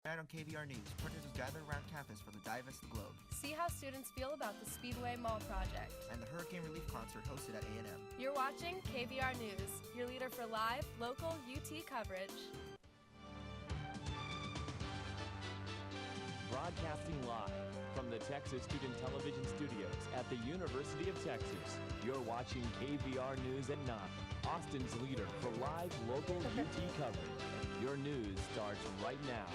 Tonight on KVR News, protesters gather around campus for the Divest the Globe. See how students feel about the Speedway Mall project. And the Hurricane Relief Concert hosted at A&M. You're watching KVR News, your leader for live, local UT coverage. Broadcasting live from the Texas Student Television Studios at the University of Texas. You're watching KVR News at 9, Austin's leader for live, local UT coverage. Your news starts right now.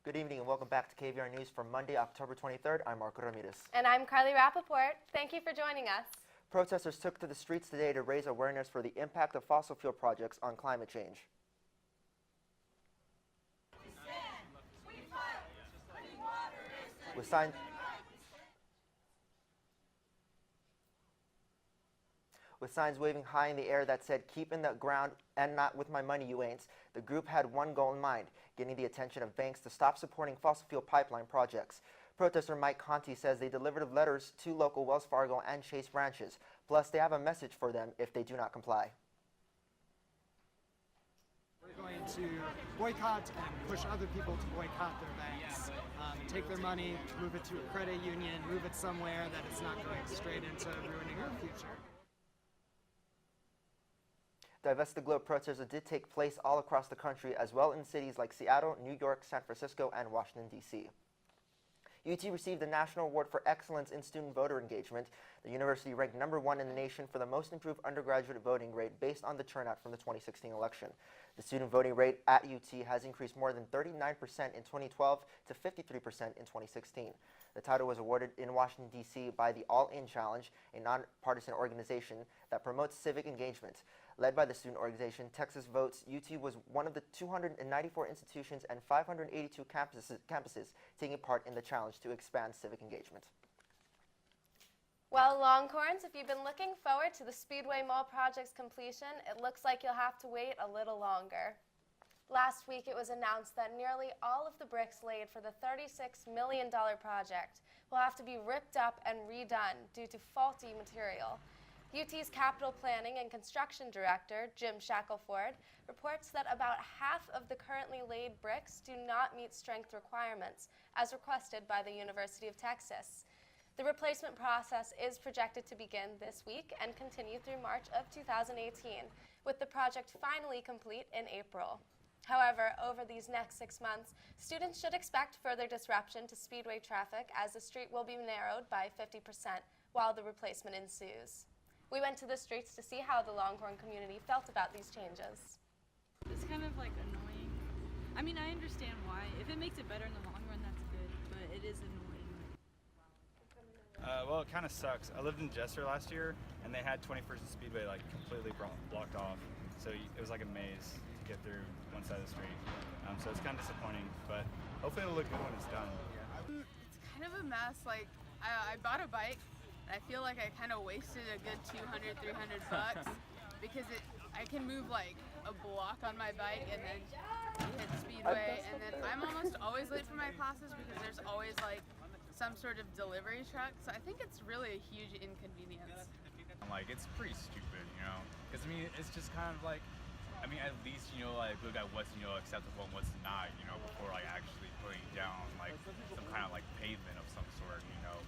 Good evening and welcome back to KVR News for Monday, October 23rd. I'm Marco Ramirez. And I'm Carli Rappaport. Thank you for joining us. Protesters took to the streets today to raise awareness for the impact of fossil fuel projects on climate change. We stand, we fight, clean water is With signs waving high in the air that said, "Keep in the ground and not with my money, you ain'ts," the group had one goal in mind, getting the attention of banks to stop supporting fossil fuel pipeline projects. Protester Mike Conti says they delivered letters to local Wells Fargo and Chase branches. Plus, they have a message for them if they do not comply. We're going to boycott and push other people to boycott their banks, take their money, move it to a credit union, move it somewhere that it's not going straight into ruining our future. Divest the Globe protests did take place all across the country, as well in cities like Seattle, New York, San Francisco, and Washington, D.C. UT received the National Award for Excellence in Student Voter Engagement. The university ranked #1 in the nation for the most improved undergraduate voting rate based on the turnout from the 2016 election. The student voting rate at UT has increased more than 39% in 2012 to 53% in 2016. The title was awarded in Washington, D.C. by the All In Challenge, a nonpartisan organization that promotes civic engagement. Led by the student organization Texas Votes, UT was one of the 294 institutions and 582 campuses taking part in the challenge to expand civic engagement. Well, Longhorns, if you've been looking forward to the Speedway Mall project's completion, it looks like you'll have to wait a little longer. Last week, it was announced that nearly all of the bricks laid for the $36 million project will have to be ripped up and redone due to faulty material. UT's Capital Planning and Construction Director, Jim Shackelford, reports that about half of the currently laid bricks do not meet strength requirements, as requested by the University of Texas. The replacement process is projected to begin this week and continue through March of 2018, with the project finally complete in April. However, over these next 6 months, students should expect further disruption to Speedway traffic as the street will be narrowed by 50% while the replacement ensues. We went to the streets to see how the Longhorn community felt about these changes. It's kind of like annoying. I mean, I understand why. If it makes it better in the long run, that's good, but it is annoying. Well, it kind of sucks. I lived in Jester last year, and they had 21st and Speedway like completely blocked off. So it was like a maze to get through one side of the street. So it's kind of disappointing, but hopefully it'll look good when it's done. It's kind of a mess. Like, I bought a bike, and I feel like I kind of wasted a good $200, $300 because I can move like a block on my bike and then hit Speedway, and then I'm almost always late for my classes because there's always like some sort of delivery truck. So I think it's really a huge inconvenience. Like, it's pretty stupid, you know, because I mean, it's just kind of like, I mean, at least, you know, like, look at what's, you know, acceptable and what's not, you know, before like actually putting down like some kind of like pavement of some sort, you know.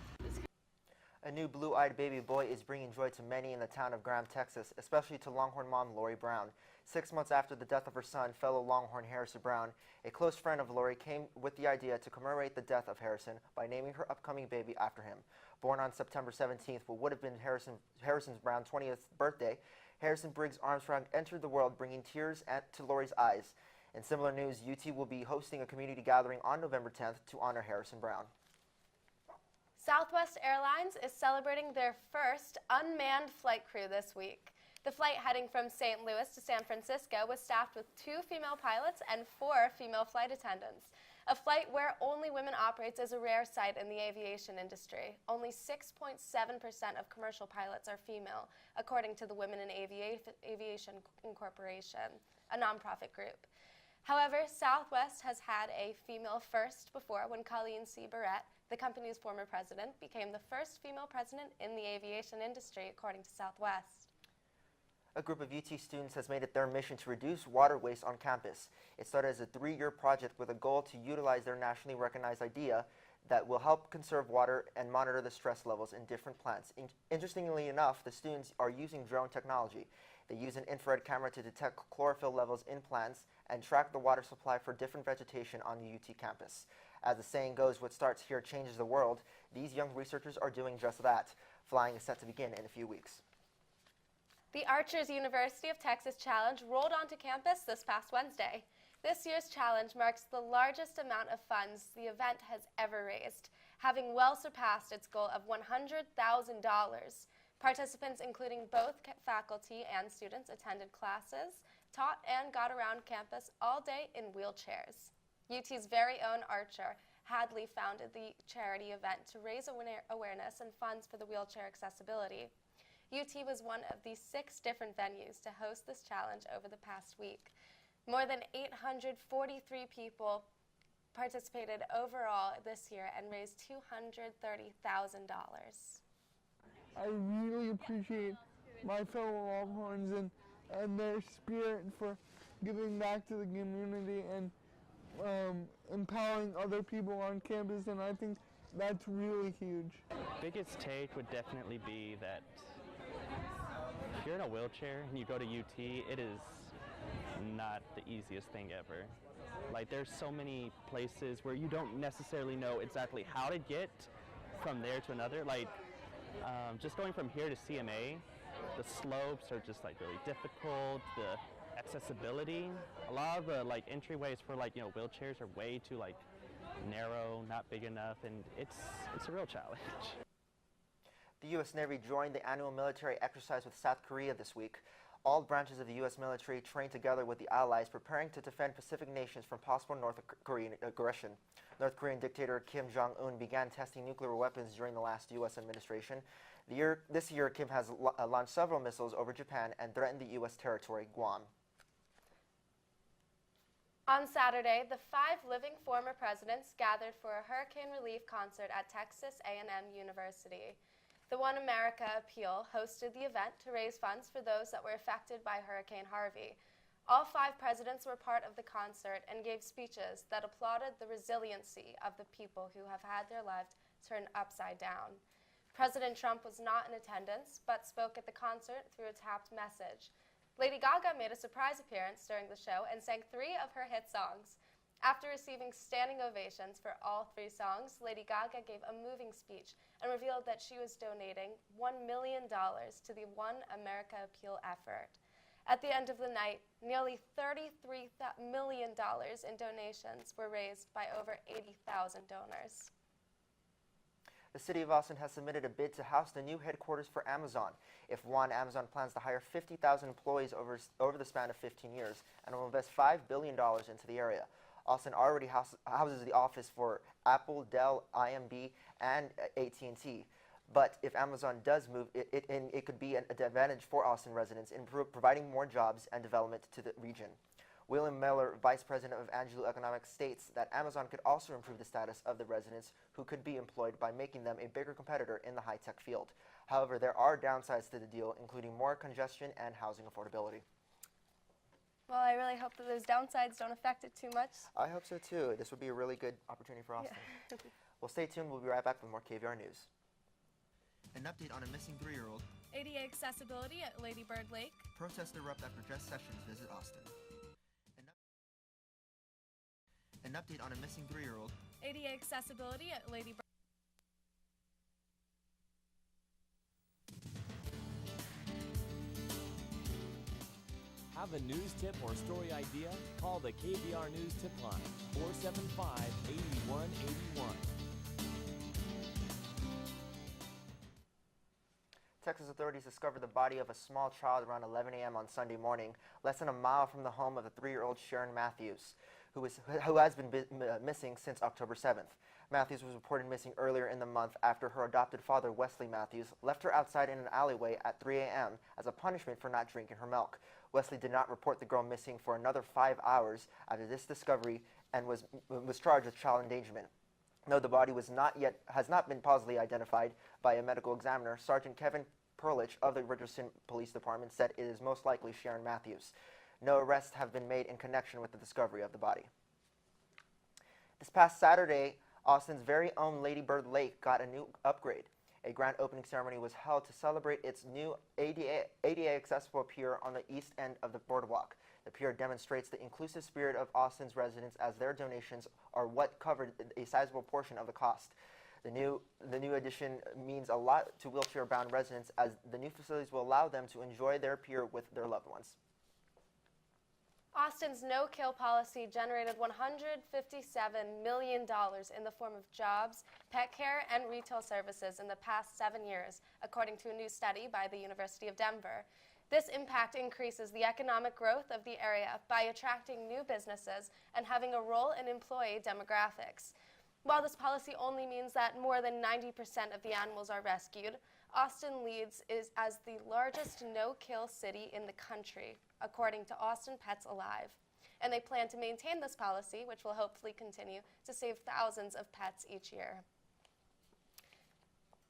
A new blue-eyed baby boy is bringing joy to many in the town of Graham, Texas, especially to Longhorn mom Lori Brown. 6 months after the death of her son, fellow Longhorn Harrison Brown, a close friend of Lori came with the idea to commemorate the death of Harrison by naming her upcoming baby after him. Born on September 17th, what would have been Harrison Brown's 20th birthday, Harrison Briggs Armstrong entered the world bringing tears to Lori's eyes. In similar news, UT will be hosting a community gathering on November 10th to honor Harrison Brown. Southwest Airlines is celebrating their first unmanned flight crew this week. The flight heading from St. Louis to San Francisco was staffed with 2 female pilots and 4 female flight attendants. A flight where only women operates is a rare sight in the aviation industry. Only 6.7% of commercial pilots are female, according to the Women in Aviation Incorporation, a nonprofit group. However, Southwest has had a female first before when Colleen C. Barrett, the company's former president, became the first female president in the aviation industry, according to Southwest. A group of UT students has made it their mission to reduce water waste on campus. It started as a 3-year project with a goal to utilize their nationally recognized idea that will help conserve water and monitor the stress levels in different plants. Interestingly enough, the students are using drone technology. They use an infrared camera to detect chlorophyll levels in plants and track the water supply for different vegetation on the UT campus. As the saying goes, what starts here changes the world. These young researchers are doing just that. Flying is set to begin in a few weeks. The Archer's University of Texas Challenge rolled onto campus this past Wednesday. This year's challenge marks the largest amount of funds the event has ever raised, having well surpassed its goal of $100,000. Participants, including both faculty and students, attended classes, taught, and got around campus all day in wheelchairs. UT's very own Archer Hadley founded the charity event to raise awareness and funds for the wheelchair accessibility. UT was one of the 6 different venues to host this challenge over the past week. More than 843 people participated overall this year and raised $230,000. I really appreciate my fellow Longhorns and their spirit for giving back to the community and empowering other people on campus, and I think that's really huge. Biggest take would definitely be that if you're in a wheelchair and you go to UT, it is not the easiest thing ever. Like, there's so many places where you don't necessarily know exactly how to get from there to another. Like, just going from here to CMA, the slopes are just like really difficult. The accessibility, a lot of the like entryways for like, you know, wheelchairs are way too like narrow, not big enough, and it's a real challenge. The U.S. Navy joined the annual military exercise with South Korea this week. All branches of the U.S. military trained together with the Allies, preparing to defend Pacific nations from possible North Korean aggression. North Korean dictator Kim Jong-un began testing nuclear weapons during the last U.S. administration. This year, Kim has launched several missiles over Japan and threatened the U.S. territory, Guam. On Saturday, the 5 living former presidents gathered for a hurricane relief concert at Texas A&M University. The One America Appeal hosted the event to raise funds for those that were affected by Hurricane Harvey. All 5 presidents were part of the concert and gave speeches that applauded the resiliency of the people who have had their lives turned upside down. President Trump was not in attendance, but spoke at the concert through a tapped message. Lady Gaga made a surprise appearance during the show and sang 3 of her hit songs. After receiving standing ovations for all 3 songs, Lady Gaga gave a moving speech and revealed that she was donating $1 million to the One America Appeal effort. At the end of the night, nearly $33 million in donations were raised by over 80,000 donors. The city of Austin has submitted a bid to house the new headquarters for Amazon. If won, Amazon plans to hire 50,000 employees over the span of 15 years and will invest $5 billion into the area. Austin already houses the office for Apple, Dell, IMB, and AT&T. But if Amazon does move, it could be an advantage for Austin residents in providing more jobs and development to the region. William Miller, Vice President of Angelou Economics, states that Amazon could also improve the status of the residents who could be employed by making them a bigger competitor in the high-tech field. However, there are downsides to the deal, including more congestion and housing affordability. Well, I really hope that those downsides don't affect it too much. I hope so too. This would be a really good opportunity for Austin. Yeah. Well, stay tuned. We'll be right back with more KVR News. An update on a missing 3-year-old. ADA accessibility at Lady Bird Lake. Protests erupt after Jeff Sessions visit Austin. An update on a missing 3-year-old. ADA accessibility at Lady Bird. Have a news tip or story idea? Call the KVR News tip line, 475-8181. Texas authorities discovered the body of a small child around 11 a.m. on Sunday morning, less than a mile from the home of the 3-year-old Sharon Matthews, who has been missing since October 7th. Matthews was reported missing earlier in the month after her adopted father, Wesley Matthews, left her outside in an alleyway at 3 a.m. as a punishment for not drinking her milk. Wesley did not report the girl missing for another 5 hours after this discovery and was charged with child endangerment. Though the body has not been positively identified by a medical examiner, Sergeant Kevin Perlich of the Richardson Police Department said it is most likely Sharon Matthews. No arrests have been made in connection with the discovery of the body. This past Saturday, Austin's very own Lady Bird Lake got a new upgrade. A grand opening ceremony was held to celebrate its new ADA accessible pier on the east end of the boardwalk. The pier demonstrates the inclusive spirit of Austin's residents, as their donations are what covered a sizable portion of the cost. The new addition means a lot to wheelchair-bound residents, as the new facilities will allow them to enjoy their pier with their loved ones. Austin's no-kill policy generated $157 million in the form of jobs, pet care, and retail services in the past 7 years, according to a new study by the University of Denver. This impact increases the economic growth of the area by attracting new businesses and having a role in employee demographics. While this policy only means that more than 90% of the animals are rescued, Austin leads as the largest no-kill city in the country, according to Austin Pets Alive. And they plan to maintain this policy, which will hopefully continue to save thousands of pets each year.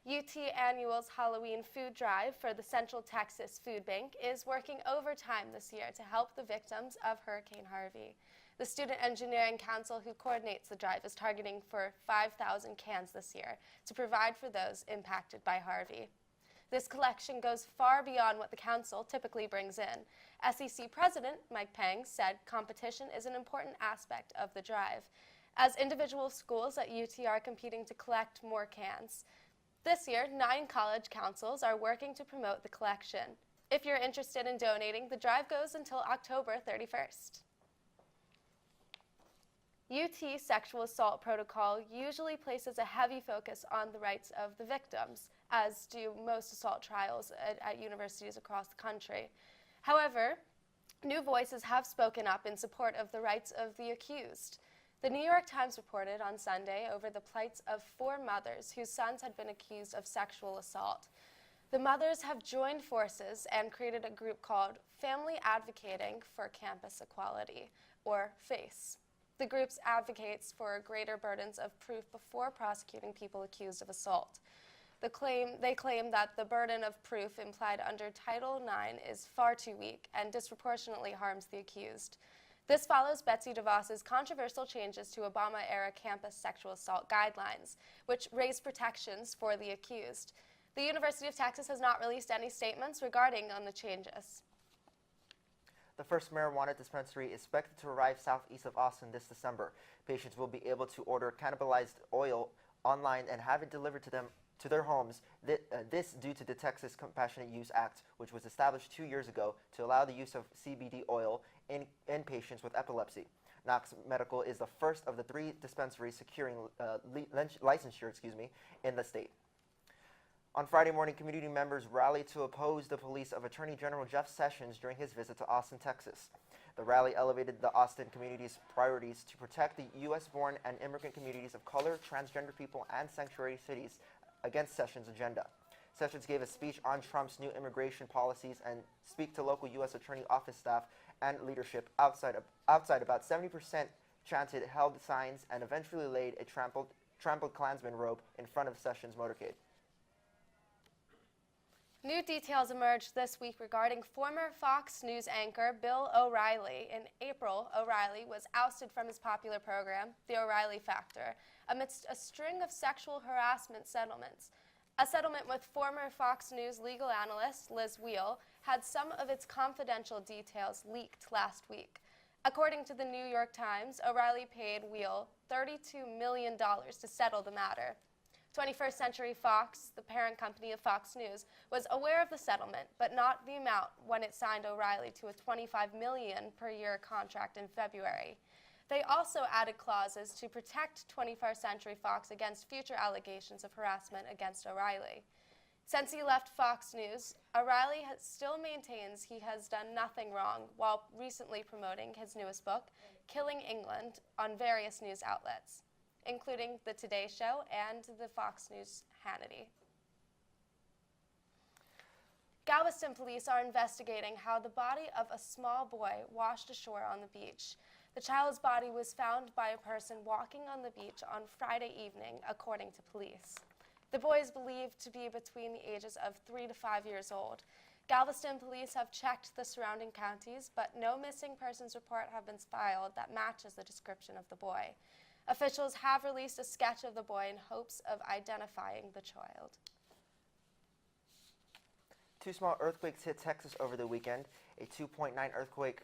UT Annual's Halloween food drive for the Central Texas Food Bank is working overtime this year to help the victims of Hurricane Harvey. The Student Engineering Council, who coordinates the drive, is targeting for 5,000 cans this year to provide for those impacted by Harvey. This collection goes far beyond what the council typically brings in. SEC President Mike Pang said competition is an important aspect of the drive, as individual schools at UT are competing to collect more cans. This year, 9 college councils are working to promote the collection. If you're interested in donating, the drive goes until October 31st. UT sexual assault protocol usually places a heavy focus on the rights of the victims, as do most assault trials at universities across the country. However, new voices have spoken up in support of the rights of the accused. The New York Times reported on Sunday over the plights of 4 mothers whose sons had been accused of sexual assault. The mothers have joined forces and created a group called Family Advocating for Campus Equality, or FACE. The group advocates for greater burdens of proof before prosecuting people accused of assault. They claim that the burden of proof implied under Title IX is far too weak and disproportionately harms the accused. This follows Betsy DeVos's controversial changes to Obama-era campus sexual assault guidelines, which raise protections for the accused. The University of Texas has not released any statements regarding on the changes. The first marijuana dispensary is expected to arrive southeast of Austin this December. Patients will be able to order cannabalized oil online and have it delivered to them to their homes. This due to the Texas Compassionate Use Act, which was established 2 years ago to allow the use of CBD oil in patients with epilepsy. Knox Medical is the first of the 3 dispensaries securing licensure in the state. On Friday morning, community members rallied to oppose the police of Attorney General Jeff Sessions during his visit to Austin, Texas. The rally elevated the Austin community's priorities to protect the U.S.-born and immigrant communities of color, transgender people, and sanctuary cities against Sessions' agenda. Sessions gave a speech on Trump's new immigration policies and speak to local U.S. Attorney Office staff and leadership outside. About 70% chanted, held signs, and eventually laid a trampled Klansman robe in front of Sessions' motorcade. New details emerged this week regarding former Fox News anchor Bill O'Reilly. In April, O'Reilly was ousted from his popular program, The O'Reilly Factor, amidst a string of sexual harassment settlements. A settlement with former Fox News legal analyst Liz Wheel had some of its confidential details leaked last week. According to the New York Times, O'Reilly paid Wheel $32 million to settle the matter. 21st Century Fox, the parent company of Fox News, was aware of the settlement, but not the amount when it signed O'Reilly to a $25 million per year contract in February. They also added clauses to protect 21st Century Fox against future allegations of harassment against O'Reilly. Since he left Fox News, O'Reilly still maintains he has done nothing wrong, while recently promoting his newest book, Killing England, on various news outlets, including The Today Show and the Fox News Hannity. Galveston police are investigating how the body of a small boy washed ashore on the beach. The child's body was found by a person walking on the beach on Friday evening, according to police. The boy is believed to be between the ages of 3 to 5 years old. Galveston police have checked the surrounding counties, but no missing persons report have been filed that matches the description of the boy. Officials have released a sketch of the boy in hopes of identifying the child. 2 small earthquakes hit Texas over the weekend. A 2.9 earthquake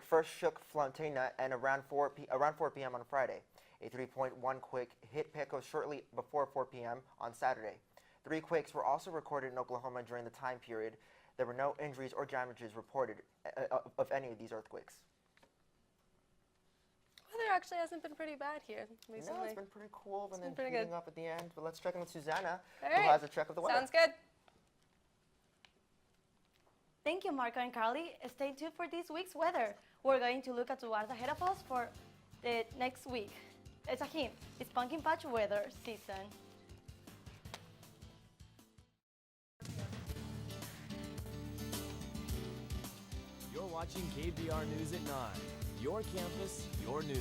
first shook Frontera and around 4 p.m. on Friday. A 3.1 quake hit Pico shortly before 4 p.m. on Saturday. 3 quakes were also recorded in Oklahoma during the time period. There were no injuries or damages reported of any of these earthquakes. Weather actually hasn't been pretty bad here recently. No, it's been pretty cool and then pretty heating good. up at the end. But let's check in with Susanna, All who right. has a check of the weather. Sounds good. Thank you, Marco and Carly. Stay tuned for this week's weather. We're going to look at what's ahead of us for the next week. It's a hint. It's pumpkin patch weather season. You're watching KVR News at 9. Your campus, your news.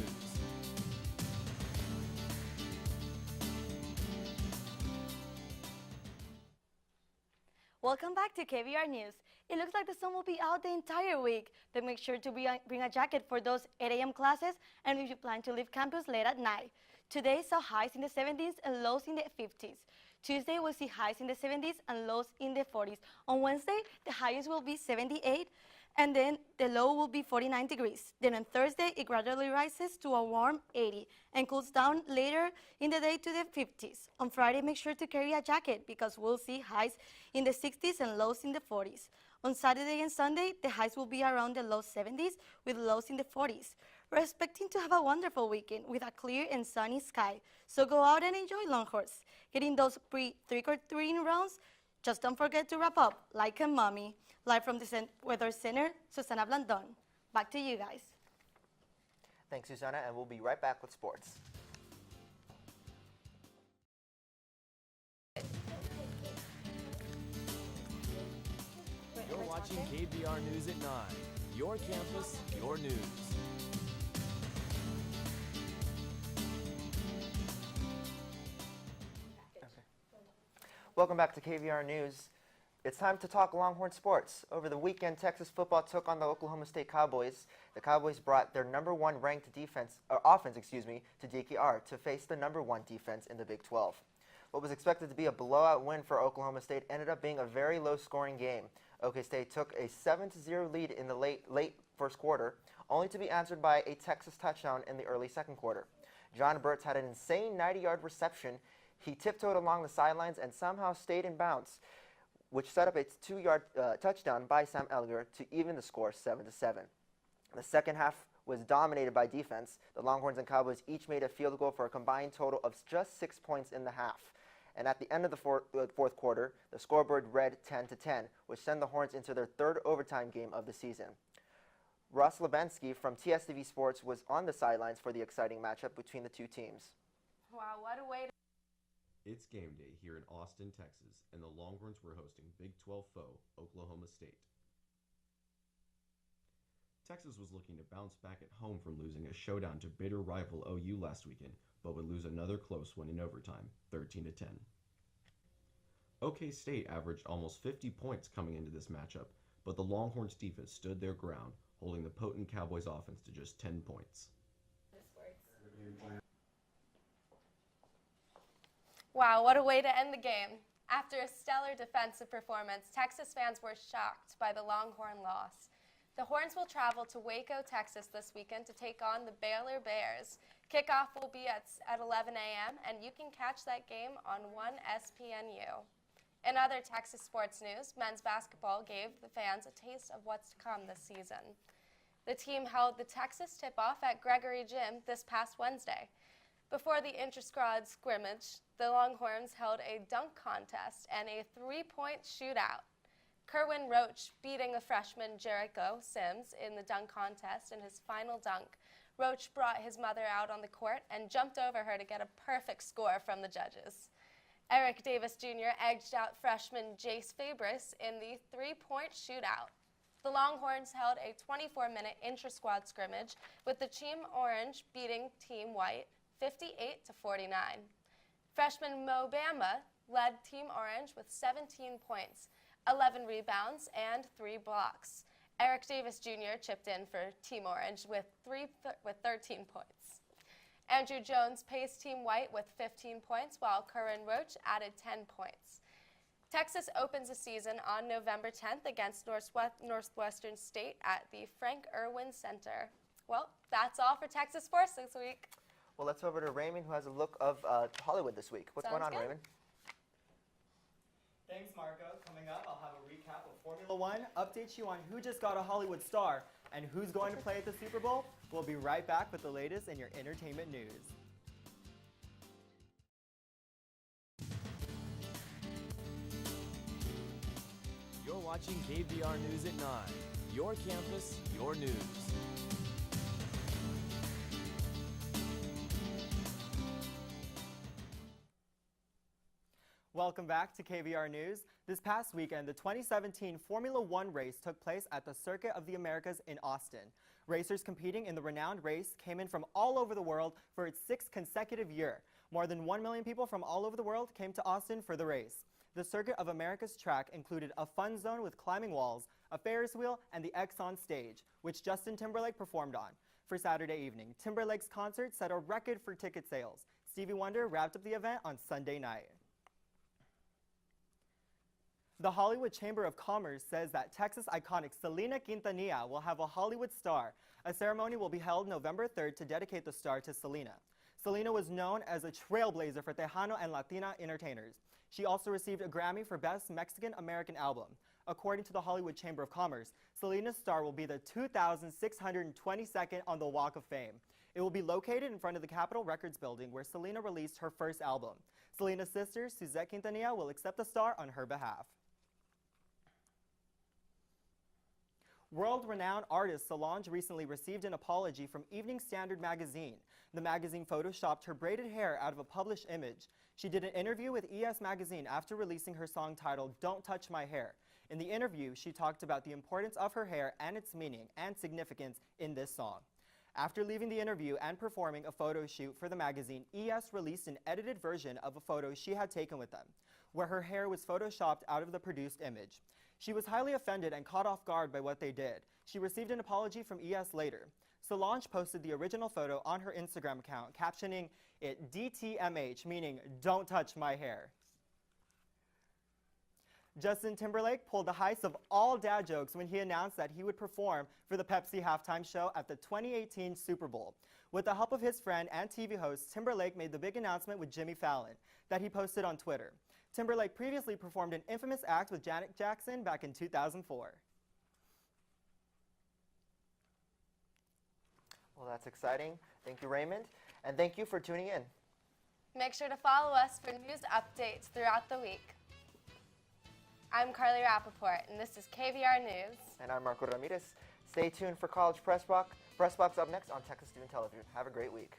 Welcome back to KVR News. It looks like the sun will be out the entire week, but make sure to bring a jacket for those 8 a.m. classes and if you plan to leave campus late at night. Today saw highs in the 70s and lows in the 50s. Tuesday we'll see highs in the 70s and lows in the 40s. On Wednesday, the highest will be 78 and then the low will be 49 degrees. Then on Thursday, it gradually rises to a warm 80 and cools down later in the day to the 50s. On Friday, make sure to carry a jacket because we'll see highs in the 60s and lows in the 40s. On Saturday and Sunday, the highs will be around the low 70s with lows in the 40s. We're expecting to have a wonderful weekend with a clear and sunny sky. So go out and enjoy Longhorns. Getting those pre-trick-or-treating rounds, just don't forget to wrap up like a mommy. Live from the Weather Center, Susana Blandon. Back to you guys. Thanks, Susanna, and we'll be right back with sports. You're watching KVR News at 9. Your campus, your news. Welcome back to KVR News. It's time to talk Longhorn sports. Over the weekend, Texas football took on the Oklahoma State Cowboys. The Cowboys brought their #1 ranked offense to DKR to face the #1 defense in the Big 12. What was expected to be a blowout win for Oklahoma State ended up being a very low-scoring game. OK State took a 7-0 lead in the late first quarter, only to be answered by a Texas touchdown in the early second quarter. John Burtz had an insane 90-yard reception. He tiptoed along the sidelines and somehow stayed in bounds, which set up a 2-yard touchdown by Sam Ellinger to even the score 7-7. The second half was dominated by defense. The Longhorns and Cowboys each made a field goal for a combined total of just 6 points in the half. And at the end of the fourth quarter, the scoreboard read 10-10, which sent the Horns into their 3rd overtime game of the season. Ross Lebensky from TSTV Sports was on the sidelines for the exciting matchup between the two teams. Wow, what a way to... It's game day here in Austin, Texas, and the Longhorns were hosting Big 12 foe, Oklahoma State. Texas was looking to bounce back at home from losing a showdown to bitter rival OU last weekend, but would lose another close one in overtime, 13-10. OK State averaged almost 50 points coming into this matchup, but the Longhorns defense stood their ground, holding the potent Cowboys offense to just 10 points. Wow, what a way to end the game. After a stellar defensive performance, Texas fans were shocked by the Longhorn loss. The Horns will travel to Waco, Texas this weekend to take on the Baylor Bears. Kickoff will be at 11 a.m., and you can catch that game on 1SPNU. In other Texas sports news, men's basketball gave the fans a taste of what's to come this season. The team held the Texas tip-off at Gregory Gym this past Wednesday. Before the inter-squad scrimmage, the Longhorns held a dunk contest and a 3-point shootout. Kerwin Roach beating a freshman Jericho Sims in the dunk contest in his final dunk. Roach brought his mother out on the court and jumped over her to get a perfect score from the judges. Eric Davis Jr. edged out freshman Jace Fabris in the 3-point shootout. The Longhorns held a 24-minute intra-squad scrimmage with the Team Orange beating Team White 58-49. Freshman Mo Bamba led Team Orange with 17 points, 11 rebounds, and 3 blocks. Eric Davis Jr. chipped in for Team Orange with 13 points. Andrew Jones paced Team White with 15 points, while Curran Roach added 10 points. Texas opens the season on November 10th against Northwestern State at the Frank Irwin Center. Well, that's all for Texas sports this week. Well, let's go over to Raymond, who has a look of Hollywood this week. What's going on, Raymond? Thanks, Marco. Coming up, I'll have a recap of Formula One, update you on who just got a Hollywood star, and who's going to play at the Super Bowl. We'll be right back with the latest in your entertainment news. You're watching KVR News at 9. Your campus, your news. Welcome back to KVR News. This past weekend, the 2017 Formula One race took place at the Circuit of the Americas in Austin. Racers competing in the renowned race came in from all over the world for its 6th consecutive year. More than 1 million people from all over the world came to Austin for the race. The Circuit of America's track included a fun zone with climbing walls, a Ferris wheel, and the X on stage, which Justin Timberlake performed on. For Saturday evening, Timberlake's concert set a record for ticket sales. Stevie Wonder wrapped up the event on Sunday night. The Hollywood Chamber of Commerce says that Texas iconic Selena Quintanilla will have a Hollywood star. A ceremony will be held November 3rd to dedicate the star to Selena. Selena was known as a trailblazer for Tejano and Latina entertainers. She also received a Grammy for Best Mexican-American Album. According to the Hollywood Chamber of Commerce, Selena's star will be the 2,622nd on the Walk of Fame. It will be located in front of the Capitol Records building where Selena released her first album. Selena's sister, Suzette Quintanilla, will accept the star on her behalf. World-renowned artist Solange recently received an apology from Evening Standard magazine. The magazine photoshopped her braided hair out of a published image. She did an interview with ES magazine after releasing her song titled Don't Touch My Hair. In the interview, she talked about the importance of her hair and its meaning and significance in this song. After leaving the interview and performing a photo shoot for the magazine, ES released an edited version of a photo she had taken with them, where her hair was photoshopped out of the produced image. She was highly offended and caught off guard by what they did. She received an apology from ES later. Solange posted the original photo on her Instagram account, captioning it DTMH, meaning don't touch my hair. Justin Timberlake pulled the heist of all dad jokes when he announced that he would perform for the Pepsi halftime show at the 2018 Super Bowl. With the help of his friend and TV host, Timberlake made the big announcement with Jimmy Fallon that he posted on Twitter. Timberlake previously performed an infamous act with Janet Jackson back in 2004. Well, that's exciting. Thank you, Raymond. And thank you for tuning in. Make sure to follow us for news updates throughout the week. I'm Carli Rappaport, and this is KVR News. And I'm Marco Ramirez. Stay tuned for College Press Box up next on Texas Student Television. Have a great week.